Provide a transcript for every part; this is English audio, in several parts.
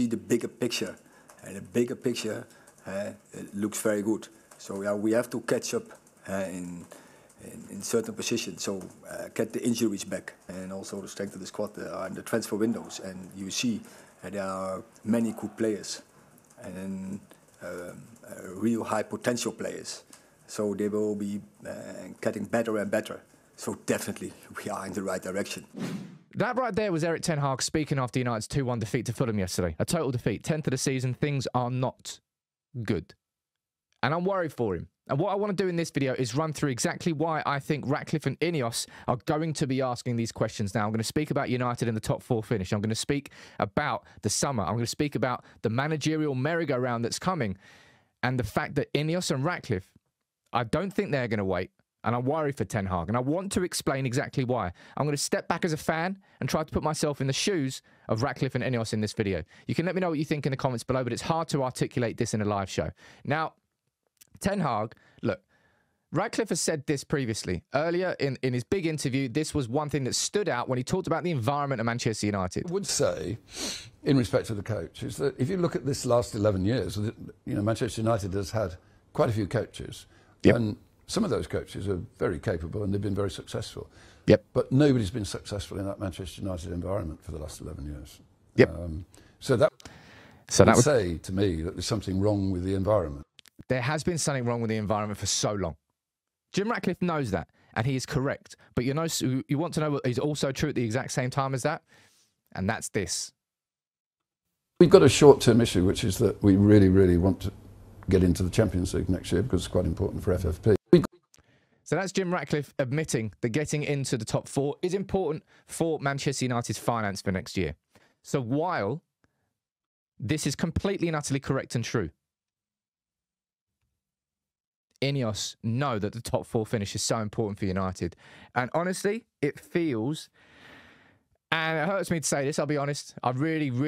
see the bigger picture, and the bigger picture it looks very good. So yeah, we have to catch up in certain positions. So get the injuries back, and also the strength of the squad and the transfer windows. And you see there are many good players, and real high potential players. So they will be getting better and better. So definitely we are in the right direction. That right there was Erik Ten Hag speaking after United's 2-1 defeat to Fulham yesterday. A total defeat, 10th of the season. Things are not good. And I'm worried for him. And what I want to do in this video is run through exactly why I think Ratcliffe and INEOS are going to be asking these questions now. I'm going to speak about United in the top 4 finish. I'm going to speak about the summer. I'm going to speak about the managerial merry-go-round that's coming. And the fact that INEOS and Ratcliffe, I don't think they're going to wait. And I'm worried for Ten Hag. And I want to explain exactly why. I'm going to step back as a fan and try to put myself in the shoes of Ratcliffe and INEOS in this video. You can let me know what you think in the comments below, but it's hard to articulate this in a live show. Now, Ten Hag, look, Ratcliffe has said this previously. Earlier in his big interview, this was one thing that stood out when he talked about the environment of Manchester United. I would say, in respect to the coach, is that if you look at this last 11 years, you know, Manchester United has had quite a few coaches. Yep. And some of those coaches are very capable and they've been very successful. Yep. But nobody's been successful in that Manchester United environment for the last 11 years. Yep. So that would would say to me that there's something wrong with the environment. There has been something wrong with the environment for so long. Jim Ratcliffe knows that, and he is correct. But you know, you want to know what is also true at the exact same time as that? And that's this. We've got a short-term issue, which is that we really, really want to get into the Champions League next year because it's quite important for FFP. So that's Jim Ratcliffe admitting that getting into the top 4 is important for Manchester United's finance for next year. So while this is completely and utterly correct and true, INEOS know that the top 4 finish is so important for United. And honestly, it feels, and it hurts me to say this, I'll be honest, I really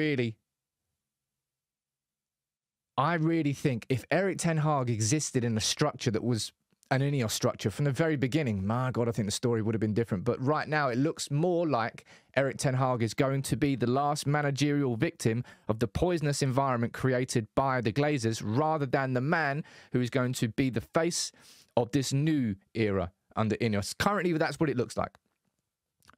think if Erik Ten Hag existed in a structure that was an INEOS structure from the very beginning, my God, I think the story would have been different. But right now, it looks more like Erik Ten Hag is going to be the last managerial victim of the poisonous environment created by the Glazers, rather than the man who is going to be the face of this new era under INEOS. Currently, that's what it looks like.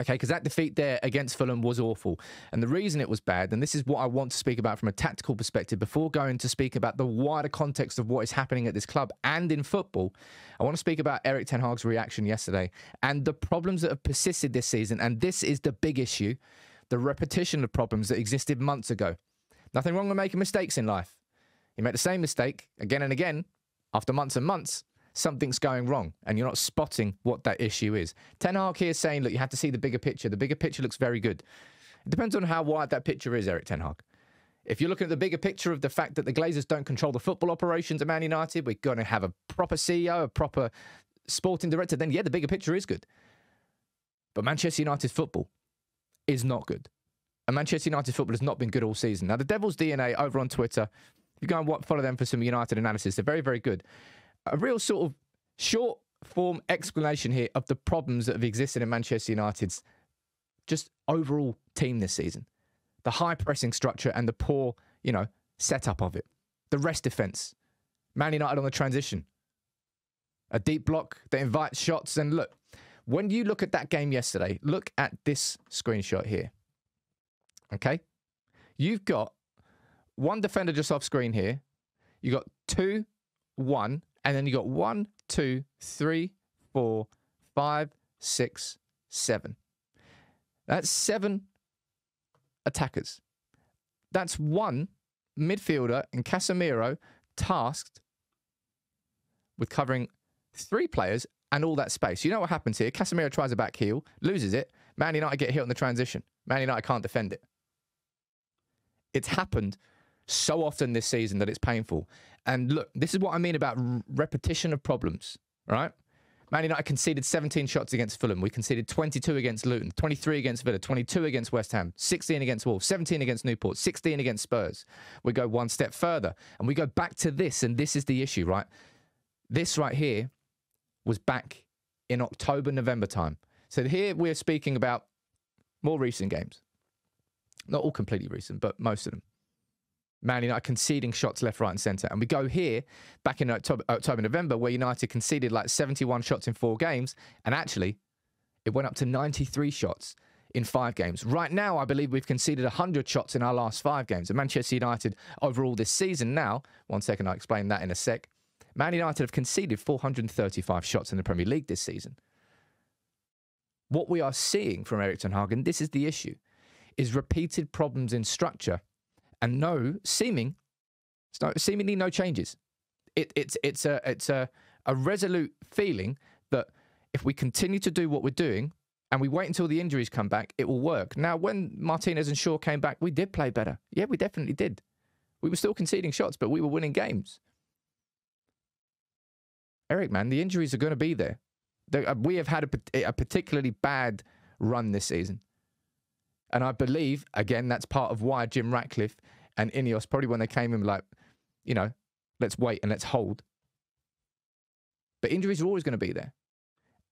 Okay, because that defeat there against Fulham was awful. And the reason it was bad, and this is what I want to speak about from a tactical perspective, before going to speak about the wider context of what is happening at this club and in football, I want to speak about Erik Ten Hag's reaction yesterday and the problems that have persisted this season. And this is the big issue, the repetition of problems that existed months ago. Nothing wrong with making mistakes in life. You make the same mistake again and again after months and months. Something's going wrong and you're not spotting what that issue is. Ten Hag here is saying, look, you have to see the bigger picture. The bigger picture looks very good. It depends on how wide that picture is, Erik Ten Hag. If you're looking at the bigger picture of the fact that the Glazers don't control the football operations at Man United, we're going to have a proper CEO, a proper sporting director, then yeah, the bigger picture is good. But Manchester United football is not good. And Manchester United football has not been good all season. Now, the Devil's DNA over on Twitter, you go and follow them for some United analysis. They're very, very good. A real sort of short-form explanation here of the problems that have existed in Manchester United's just overall team this season. The high-pressing structure and the poor, you know, setup of it. The rest defence. Man United on the transition. A deep block that invites shots. And look, when you look at that game yesterday, look at this screenshot here. Okay? You've got one defender just off screen here. You've got 2, 1, and then you got 1, 2, 3, 4, 5, 6, 7. That's 7 attackers. That's one midfielder in Casemiro tasked with covering 3 players and all that space. You know what happens here? Casemiro tries a back heel, loses it. Man United get hit on the transition. Man United can't defend it. It's happened so often this season that it's painful. And look, this is what I mean about repetition of problems, right? Man United conceded 17 shots against Fulham. We conceded 22 against Luton, 23 against Villa, 22 against West Ham, 16 against Wolves, 17 against Newport, 16 against Spurs. We go one step further and we go back to this, and this is the issue, right? This right here was back in October, November time. So here we're speaking about more recent games. Not all completely recent, but most of them. Man United conceding shots left, right and centre. And we go here, back in October, November, where United conceded like 71 shots in 4 games. And actually, it went up to 93 shots in 5 games. Right now, I believe we've conceded 100 shots in our last 5 games. And Manchester United, overall this season now, one second, I'll explain that in a sec. Man United have conceded 435 shots in the Premier League this season. What we are seeing from Erik ten Hag, and this is the issue, is repeated problems in structure and seemingly no changes. It's a resolute feeling that if we continue to do what we're doing and we wait until the injuries come back, it will work. Now, when Martinez and Shaw came back, we did play better. Yeah, we definitely did. We were still conceding shots, but we were winning games. Erik, man, the injuries are going to be there. We have had a particularly bad run this season. And I believe, again, that's part of why Jim Ratcliffe and INEOS, probably when they came in, like, you know, let's wait and let's hold. But injuries are always going to be there.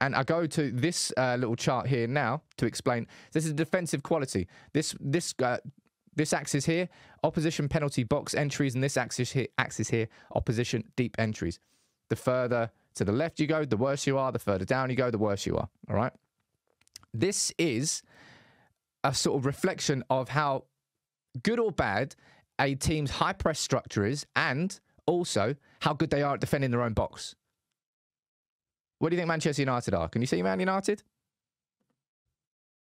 And I go to this little chart here now to explain. This is defensive quality. This axis here, opposition penalty box entries, and this axis here, opposition deep entries. The further to the left you go, the worse you are. The further down you go, the worse you are. All right? This is a sort of reflection of how good or bad a team's high press structure is, and also how good they are at defending their own box. What do you think Manchester United are? Can you see Man United?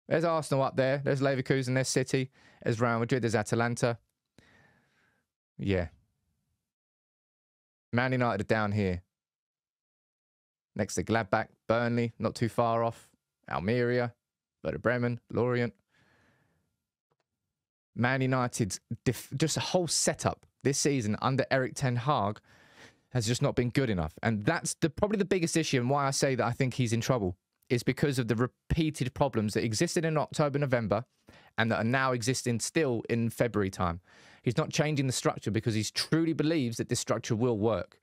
There's Arsenal up there. There's Leverkusen. There's City. There's Real Madrid. There's Atalanta. Yeah. Man United are down here. Next to Gladbach, Burnley, not too far off. Almeria, Werder Bremen, Lorient. Man United's just a whole setup this season under Erik ten Hag has just not been good enough. And that's probably the biggest issue, and why I say that I think he's in trouble is because of the repeated problems that existed in October, November, and that are now existing still in February time. He's not changing the structure because he truly believes that this structure will work.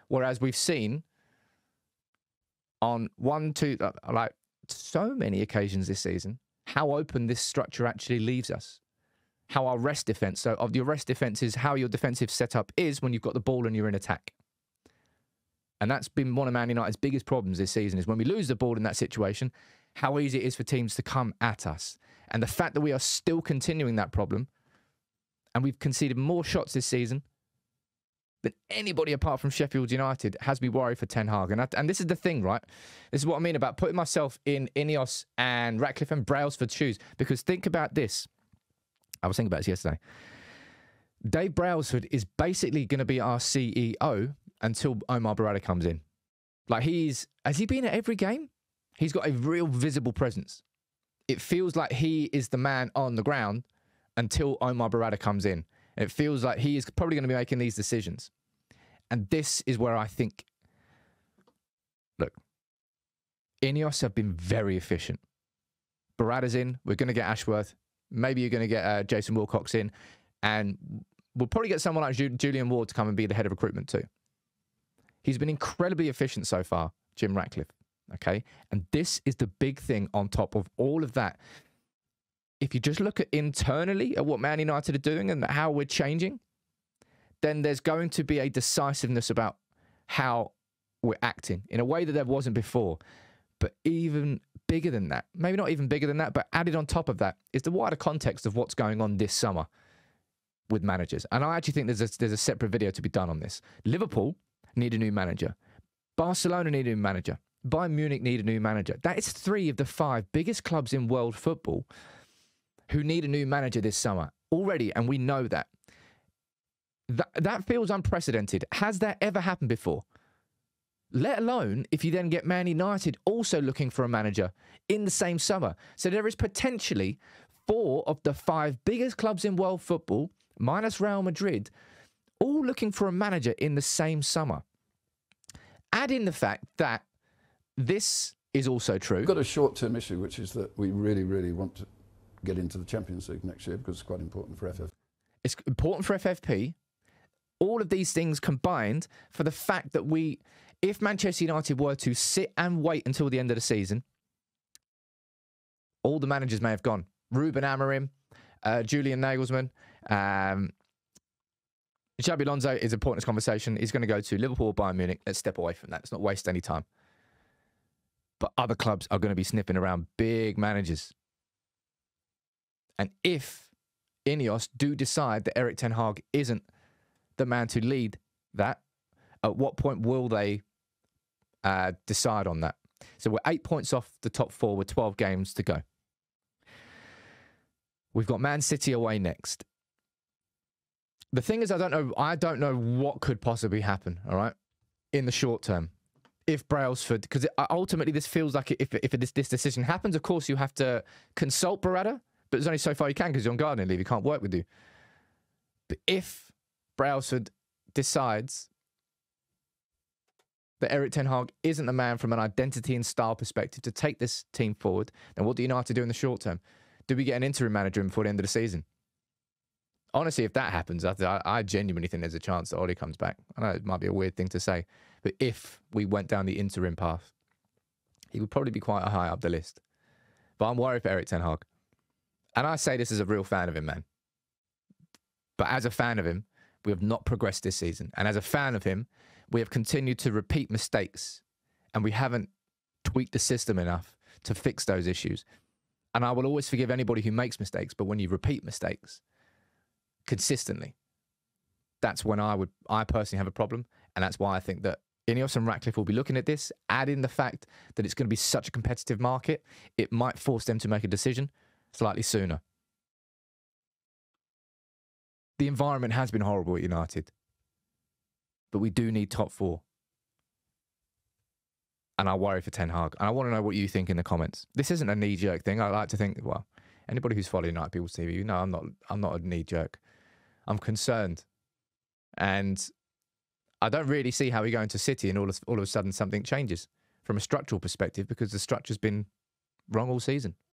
Whereas we've seen on so many occasions this season, how open this structure actually leaves us. How our rest defense, so of your rest defense is how your defensive setup is when you've got the ball and you're in attack. And that's been one of Man United's biggest problems this season, is when we lose the ball in that situation, how easy it is for teams to come at us. And the fact that we are still continuing that problem, and we've conceded more shots this season than anybody apart from Sheffield United, has me worried for Ten Hag. And this is the thing, right? This is what I mean about putting myself in INEOS and Ratcliffe and Brailsford's shoes. Because think about this. I was thinking about this yesterday. Dave Brailsford is basically going to be our CEO until Omar Berrada comes in. Like, has he been at every game? He's got a real visible presence. It feels like he is the man on the ground until Omar Berrada comes in. And it feels like he is probably going to be making these decisions. And this is where I think, look, INEOS have been very efficient. Berrada's in. We're going to get Ashworth. Maybe you're going to get Jason Wilcox in. And we'll probably get someone like Julian Ward to come and be the head of recruitment too. He's been incredibly efficient so far, Jim Ratcliffe. Okay? And this is the big thing on top of all of that. If you just look at internally at what Man United are doing and how we're changing, then there's going to be a decisiveness about how we're acting in a way that there wasn't before. But even bigger than that, maybe not even bigger than that, but added on top of that is the wider context of what's going on this summer with managers. And I actually think there's a separate video to be done on this. Liverpool need a new manager. Barcelona need a new manager. Bayern Munich need a new manager. That is 3 of the 5 biggest clubs in world football who need a new manager this summer already, and we know that. That feels unprecedented. Has that ever happened before? Let alone if you then get Man United also looking for a manager in the same summer. So there is potentially 4 of the 5 biggest clubs in world football, minus Real Madrid, all looking for a manager in the same summer. Add in the fact that this is also true. We've got a short-term issue, which is that we really, really want to get into the Champions League next year because it's quite important for FFP. It's important for FFP. All of these things combined for the fact that if Manchester United were to sit and wait until the end of the season, all the managers may have gone. Ruben Amorim, Julian Nagelsmann, Xabi Alonso is a pointless conversation. He's going to go to Liverpool or Bayern Munich. Let's step away from that. Let's not waste any time. But other clubs are going to be sniffing around big managers. And if INEOS do decide that Erik ten Hag isn't the man to lead that, at what point will they decide on that? So we're 8 points off the top 4 with 12 games to go. We've got Man City away next. The thing is, I don't know what could possibly happen, all right, in the short term. If Brailsford, because ultimately this feels like if this decision happens, of course you have to consult Beretta, but there's only so far you can because you're on gardening leave. He can't work with you. But if Brailsford decides that Erik ten Hag isn't the man from an identity and style perspective to take this team forward, then what do United do in the short term? Do we get an interim manager before the end of the season? Honestly, if that happens, I genuinely think there's a chance that Oli comes back. I know it might be a weird thing to say, but if we went down the interim path, he would probably be quite high up the list. But I'm worried for Erik ten Hag. And I say this as a real fan of him, man. But as a fan of him, we have not progressed this season. And as a fan of him, we have continued to repeat mistakes. And we haven't tweaked the system enough to fix those issues. And I will always forgive anybody who makes mistakes. But when you repeat mistakes consistently, that's when I personally have a problem. And that's why I think that INEOS and Ratcliffe will be looking at this, add in the fact that it's going to be such a competitive market, it might force them to make a decision slightly sooner. The environment has been horrible at United, but we do need top 4. And I worry for Ten Hag. And I want to know what you think in the comments. This isn't a knee-jerk thing. I like to think, well, anybody who's following United People's TV, you know I'm not a knee-jerk. I'm concerned. And I don't really see how we go into City and all of a sudden something changes from a structural perspective because the structure's been wrong all season.